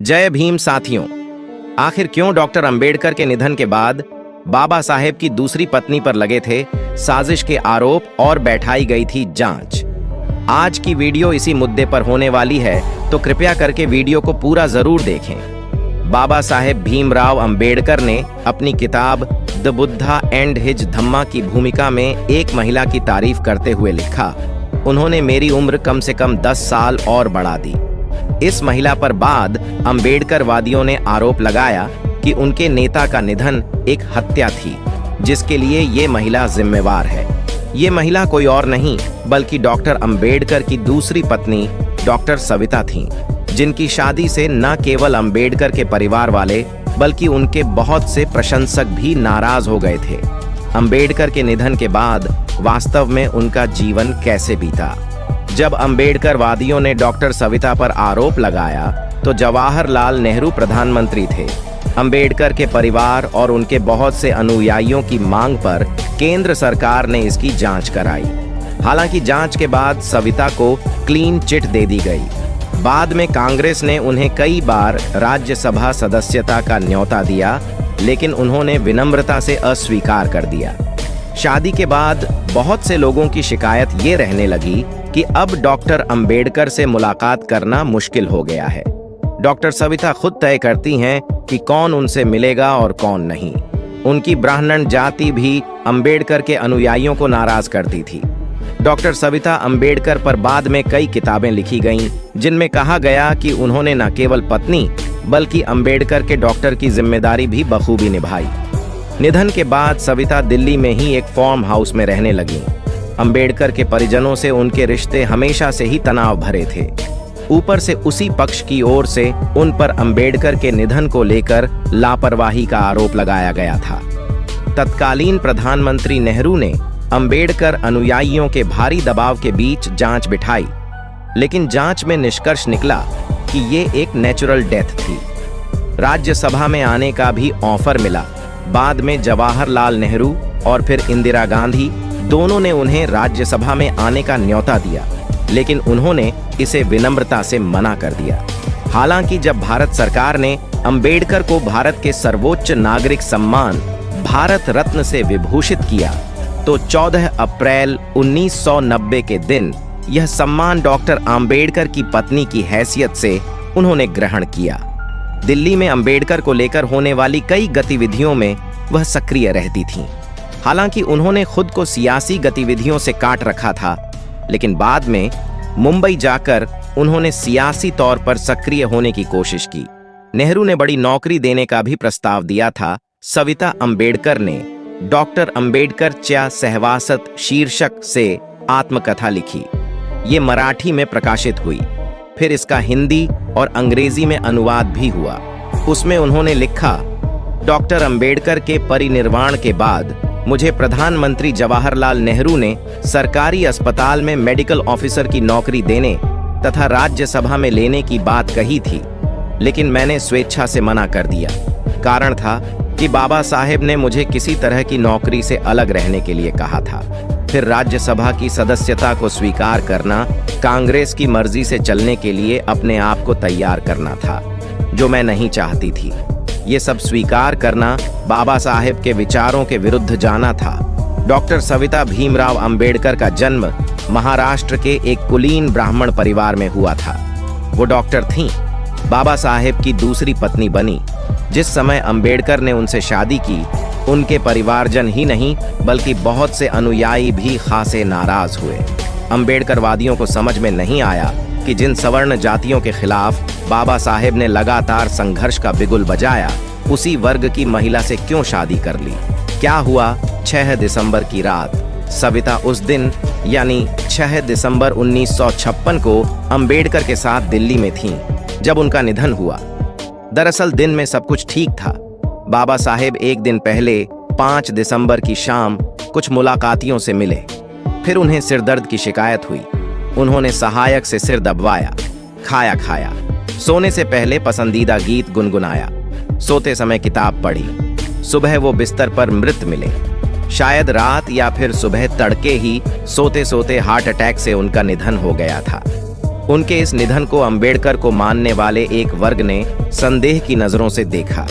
जय भीम साथियों। आखिर क्यों डॉक्टर अंबेडकर के निधन के बाद बाबा साहेब की दूसरी पत्नी पर लगे थे साजिश के आरोप और बैठाई गई थी जांच। आज की वीडियो इसी मुद्दे पर होने वाली है, तो कृपया करके वीडियो को पूरा जरूर देखें। बाबा साहेब भीमराव अंबेडकर ने अपनी किताब द बुद्धा एंड हिज धम्मा की भूमिका में एक महिला की तारीफ करते हुए लिखा, उन्होंने मेरी उम्र कम से कम 10 साल और बढ़ा दी। इस महिला पर बाद अंबेडकरवादियों ने आरोप लगाया कि उनके नेता का निधन एक हत्या थी, जिसके लिए ये महिला जिम्मेवार है। ये महिला कोई और नहीं बल्कि डॉक्टर अंबेडकर की दूसरी पत्नी डॉक्टर सविता थीं, जिनकी शादी से न केवल अंबेडकर के परिवार वाले बल्कि उनके बहुत से प्रशंसक भी नाराज हो गए थे। अंबेडकर के निधन के बाद वास्तव में उनका जीवन कैसे बीता? जब अंबेडकरवादियों ने डॉक्टर सविता पर आरोप लगाया तो जवाहरलाल नेहरू प्रधानमंत्री थे। अंबेडकर के परिवार और उनके बहुत से अनुयायियों की मांग पर केंद्र सरकार ने इसकी जांच कराई। हालांकि जांच के बाद सविता को क्लीन चिट दे दी गई। बाद में कांग्रेस ने उन्हें कई बार राज्यसभा सदस्यता का न्योता दिया, लेकिन उन्होंने विनम्रता से अस्वीकार कर दिया। शादी के बाद बहुत से लोगों की शिकायत ये रहने लगी कि अब डॉक्टर अंबेडकर से मुलाकात करना मुश्किल हो गया है। डॉक्टर सविता खुद तय करती हैं कि कौन उनसे मिलेगा और कौन नहीं। उनकी ब्राह्मण जाति भी अंबेडकर के अनुयायियों को नाराज करती थी। डॉक्टर सविता अंबेडकर पर बाद में कई किताबें लिखी गईं, जिनमें कहा गया कि उन्होंने न केवल पत्नी बल्कि अंबेडकर के डॉक्टर की जिम्मेदारी भी बखूबी निभाई। निधन के बाद सविता दिल्ली में ही एक फार्म हाउस में रहने लगी। अंबेडकर के परिजनों से उनके रिश्ते हमेशा से ही तनाव भरे थे। ऊपर से उसी पक्ष की ओर से उन पर अंबेडकर के निधन को लेकर लापरवाही का आरोप लगाया गया था। तत्कालीन प्रधानमंत्री नेहरू ने अंबेडकर अनुयायियों के भारी दबाव के बीच जांच बिठाई, लेकिन जांच में निष्कर्ष निकला कि ये एक नेचुरल डेथ थी। राज्यसभा में आने का भी ऑफर मिला। बाद में जवाहरलाल नेहरू और फिर इंदिरा गांधी दोनों ने उन्हें राज्यसभा में आने का न्योता दिया, लेकिन उन्होंने इसे विनम्रता से मना कर दिया। हालांकि जब भारत सरकार ने अंबेडकर को भारत के सर्वोच्च नागरिक सम्मान भारत रत्न से विभूषित किया, तो 14 अप्रैल 1990 के दिन यह सम्मान डॉक्टर अंबेडकर की पत्नी की हैसियत से उन्होंने ग्रहण किया। दिल्ली में अंबेडकर को लेकर होने वाली कई गतिविधियों में वह सक्रिय रहती थीं। हालांकि उन्होंने खुद को सियासी गतिविधियों से काट रखा था, लेकिन बाद में मुंबई जाकर उन्होंने सियासी तौर पर सक्रिय होने की कोशिश की। नेहरू ने बड़ी नौकरी देने का भी प्रस्ताव दिया था। सविता अंबेडकर ने डॉक्टर अंबेडकर च्या सहवासत शीर्षक से आत्मकथा लिखी। ये मराठी में प्रकाशित हुई, फिर इसका हिंदी और अंग्रेजी में अनुवाद भी हुआ। उसमें उन्होंने लिखा, डॉक्टर अंबेडकर के परिनिर्वाण के बाद मुझे प्रधानमंत्री जवाहरलाल नेहरू ने सरकारी अस्पताल में मेडिकल ऑफिसर की नौकरी देने तथा राज्यसभा में लेने की बात कही थी, लेकिन मैंने स्वेच्छा से मना कर दिया। कारण था कि बाबा साहेब ने मुझे किसी तरह की नौकरी से अलग रहने के लिए कहा था। फिर राज्यसभा की सदस्यता को स्वीकार करना, कांग्रेस की मर्जी से चलने के लिए अपने आप को तैयार करना था, जो मैं नहीं चाहती थी। ये सब स्वीकार करना बाबा साहेब के विचारों के विरुद्ध जाना था। डॉक्टर सविता भीमराव अंबेडकर का जन्म महाराष्ट्र के एक कुलीन ब्राह्मण परिवार में हुआ था। वो डॉक्टर थीं। बाबा साहेब की दूसरी पत्नी बनी। जिस समय अंबेडकर ने उनसे शादी की, उनके परिवारजन ही नहीं बल्कि बहुत से अनुयायी भी खासे नाराज हुए। अंबेडकरवादियों को समझ में नहीं आया कि जिन सवर्ण जातियों के खिलाफ बाबा साहेब ने लगातार संघर्ष का बिगुल बजाया, उसी वर्ग की महिला से क्यों शादी कर ली। क्या हुआ? 6 दिसंबर की रात सविता उस दिन यानी 6 दिसंबर 1956 को अंबेडकर के साथ दिल्ली में थीं, जब उनका निधन हुआ। दरअसल दिन में सब कुछ ठीक था। बाबा साहेब एक दिन पहले 5 दिसंबर की शाम कुछ मुलाकातियों से मिले। फिर उन्हें सिरदर्द की शिकायत हुई। उन्होंने सहायक से सिर दबवाया, खाया खाया, सोने से पहले पसंदीदा गीत गुनगुनाया, सोते समय किताब पढ़ी। सुबह वो बिस्तर पर मृत मिले। शायद रात या फिर सुबह तड़के ही सोते सोते हार्ट अटैक से उनका निधन हो गया था। उनके इस निधन को अंबेडकर को मानने वाले एक वर्ग ने संदेह की नजरों से देखा।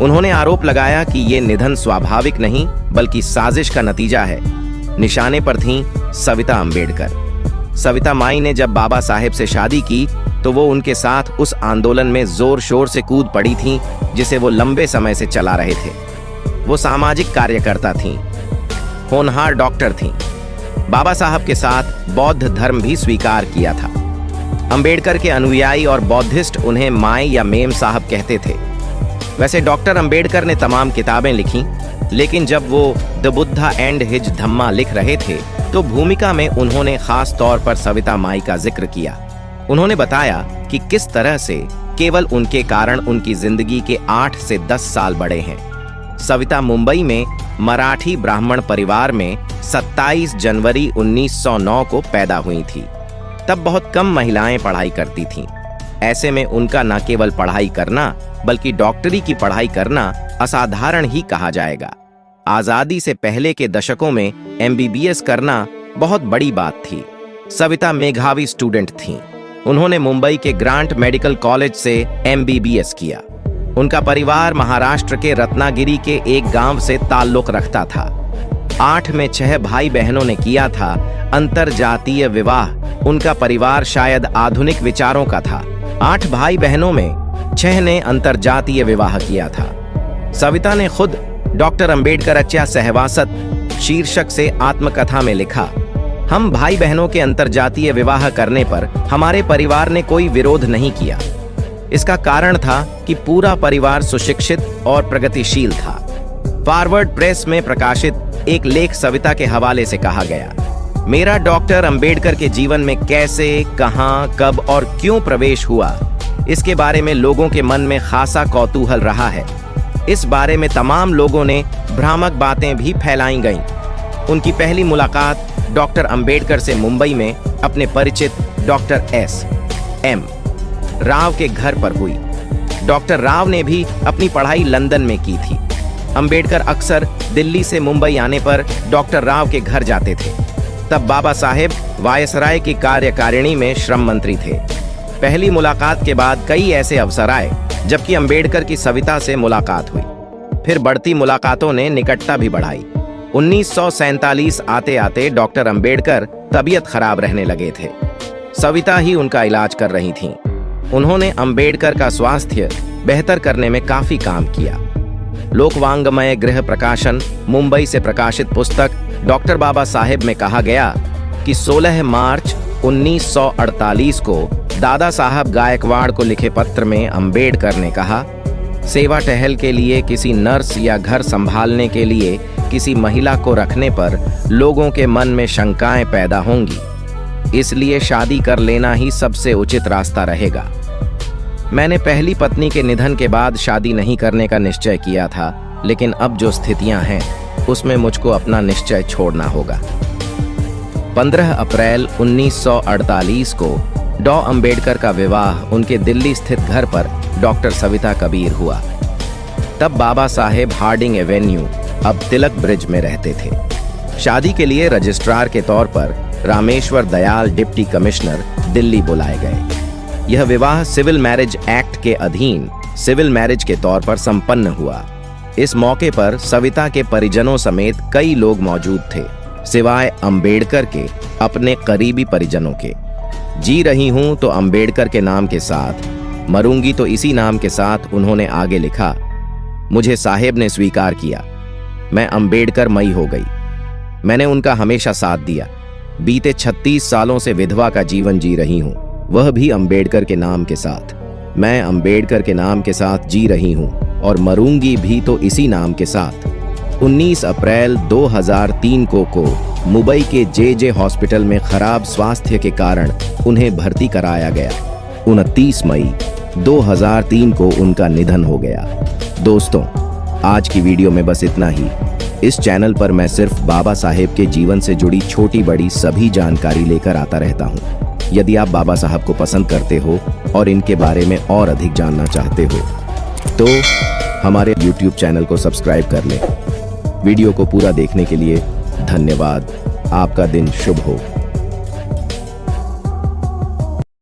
उन्होंने आरोप लगाया कि ये निधन स्वाभाविक नहीं बल्कि साजिश का नतीजा है। निशाने पर थीं सविता अंबेडकर। सविता माई ने जब बाबा साहेब से शादी की तो वो उनके साथ उस आंदोलन में जोर शोर से कूद पड़ी थीं जिसे वो लंबे समय से चला रहे थे। वो सामाजिक कार्यकर्ता थीं, होनहार डॉक्टर थीं। बाबा साहब के साथ बौद्ध धर्म भी स्वीकार किया था। अंबेडकर के अनुयायी और बौद्धिस्ट उन्हें माई या मेम साहब कहते थे। वैसे डॉक्टर अंबेडकर ने तमाम किताबें लिखी, लेकिन जब वो द बुद्धा एंड हिज धम्मा लिख रहे थे तो भूमिका में उन्होंने खास तौर पर सविता माई का जिक्र किया। उन्होंने बताया कि किस तरह से केवल उनके कारण उनकी जिंदगी के 8 से 10 साल बड़े हैं। सविता मुंबई में मराठी ब्राह्मण परिवार में 27 जनवरी 1909 को पैदा हुई थी। तब बहुत कम महिलाएं पढ़ाई करती थीं। ऐसे में उनका न केवल पढ़ाई करना बल्कि डॉक्टरी की पढ़ाई करना असाधारण ही कहा जाएगा। आजादी से पहले के दशकों में MBBS करना बहुत बड़ी बात थी। सविता मेधावी स्टूडेंट थीं। उन्होंने मुंबई के ग्रांट मेडिकल कॉलेज से MBBS किया। उनका परिवार महाराष्ट्र के रत्नागिरी के एक गांव से ताल्लुक रखता था। 8 में 6 भाई बहनों ने किया था अंतरजातीय विवाह। उनका परिवार शायद आधुनिक विचारों का था। 8 भाई बहनों में 6 ने अंतरजातीय विवाह किया था। सविता ने खुद डॉक्टर अंबेडकर अच्छा सहवासत शीर्षक से आत्मकथा में लिखा, हम भाई बहनों के अंतरजातीय विवाह करने पर हमारे परिवार ने कोई विरोध नहीं किया। इसका कारण था कि पूरा परिवार सुशिक्षित और प्रगतिशील था। फॉरवर्ड प्रेस में प्रकाशित एक लेख सविता के हवाले से कहा गया, मेरा डॉक्टर अंबेडकर के जीवन में कैसे, कहां, कब और क्यों प्रवेश हुआ, इसके बारे में लोगों के मन में खासा कौतूहल रहा है। इस बारे में तमाम लोगों ने भ्रामक बातें भी फैलाई गईं। उनकी पहली मुलाकात डॉक्टर अंबेडकर से मुंबई में अपने परिचित डॉक्टर S.M. राव के घर पर हुई। डॉक्टर राव ने भी अपनी पढ़ाई लंदन में की थी। अंबेडकर अक्सर दिल्ली से मुंबई आने पर डॉक्टर राव के घर जाते थे। तब बाबा साहेब वायसराय की कार्यकारिणी में श्रम मंत्री थे। पहली मुलाकात के बाद कई ऐसे अवसर आए जबकि अंबेडकर की सविता से मुलाकात हुई। फिर बढ़ती मुलाकातों ने निकटता भी बढ़ाई। 1947 आते आते डॉक्टर अंबेडकर तबीयत खराब रहने लगे थे। सविता ही उनका इलाज कर रही थीं। उन्होंने अंबेडकर का स्वास्थ्य बेहतर करने में काफी काम किया। लोकवांग्मय गृह प्रकाशन मुंबई से प्रकाशित पुस्तक डॉक्टर बाबा साहेब में कहा गया कि 16 मार्च 1948 को दादा साहब गायकवाड़ को लिखे पत्र में अंबेडकर ने कहा, सेवा टहल के लिए किसी नर्स या घर संभालने के लिए किसी महिला को रखने पर लोगों के मन में शंकाएं पैदा होंगी, इसलिए शादी कर लेना ही सबसे उचित रास्ता रहेगा। मैंने पहली पत्नी के निधन के बाद शादी नहीं करने का निश्चय किया था, लेकिन अब जो स्थितियां हैं उसमें मुझको अपना निश्चय छोड़ना होगा। 15 अप्रैल 1948 को डॉ अंबेडकर का विवाह उनके दिल्ली स्थित घर पर डॉक्टर सविता कबीर हुआ। तब बाबा साहेब हार्डिंग एवेन्यू अब तिलक ब्रिज में रहते थे। शादी के लिए रजिस्ट्रार के तौर पर रामेश्वर दयाल डिप्टी कमिश्नर दिल्ली बुलाए गए। यह विवाह सिविल मैरिज एक्ट के अधीन सिविल मैरिज के तौर पर संपन्न हुआ। इस मौके पर सविता के परिजनों समेत कई लोग मौजूद थे, सिवाय अंबेडकर के अपने करीबी परिजनों के। जी रही हूं तो अंबेडकर के नाम के साथ, मरूंगी तो इसी नाम के साथ उन्होंने आगे लिखा, मुझे साहेब ने स्वीकार किया। मैं अंबेडकर मई हो गई। मैंने उनका हमेशा साथ दिया। बीते 36 सालों से विधवा का जीवन जी रही हूं, वह भी अंबेडकर के नाम के साथ। मैं अंबेडकर के नाम के साथ जी रही हूं और मरूंगी भी तो इसी नाम के साथ। 19 अप्रैल 2003 को मुंबई के JJ हॉस्पिटल में खराब स्वास्थ्य के कारण उन्हें भर्ती कराया गया। 29 मई 2003 को उनका निधन हो गया। दोस्तों, आज की वीडियो में बस इतना ही। इस चैनल पर मैं सिर्फ बाबा साहेब के जीवन से जुड़ी छोटी बड़ी सभी जानकारी लेकर आता रहता हूँ। यदि आप बाबा साहब को पसंद करते हो और इनके बारे में और अधिक जानना चाहते हो तो हमारे YouTube चैनल को सब्सक्राइब कर लें। वीडियो को पूरा देखने के लिए धन्यवाद। आपका दिन शुभ हो।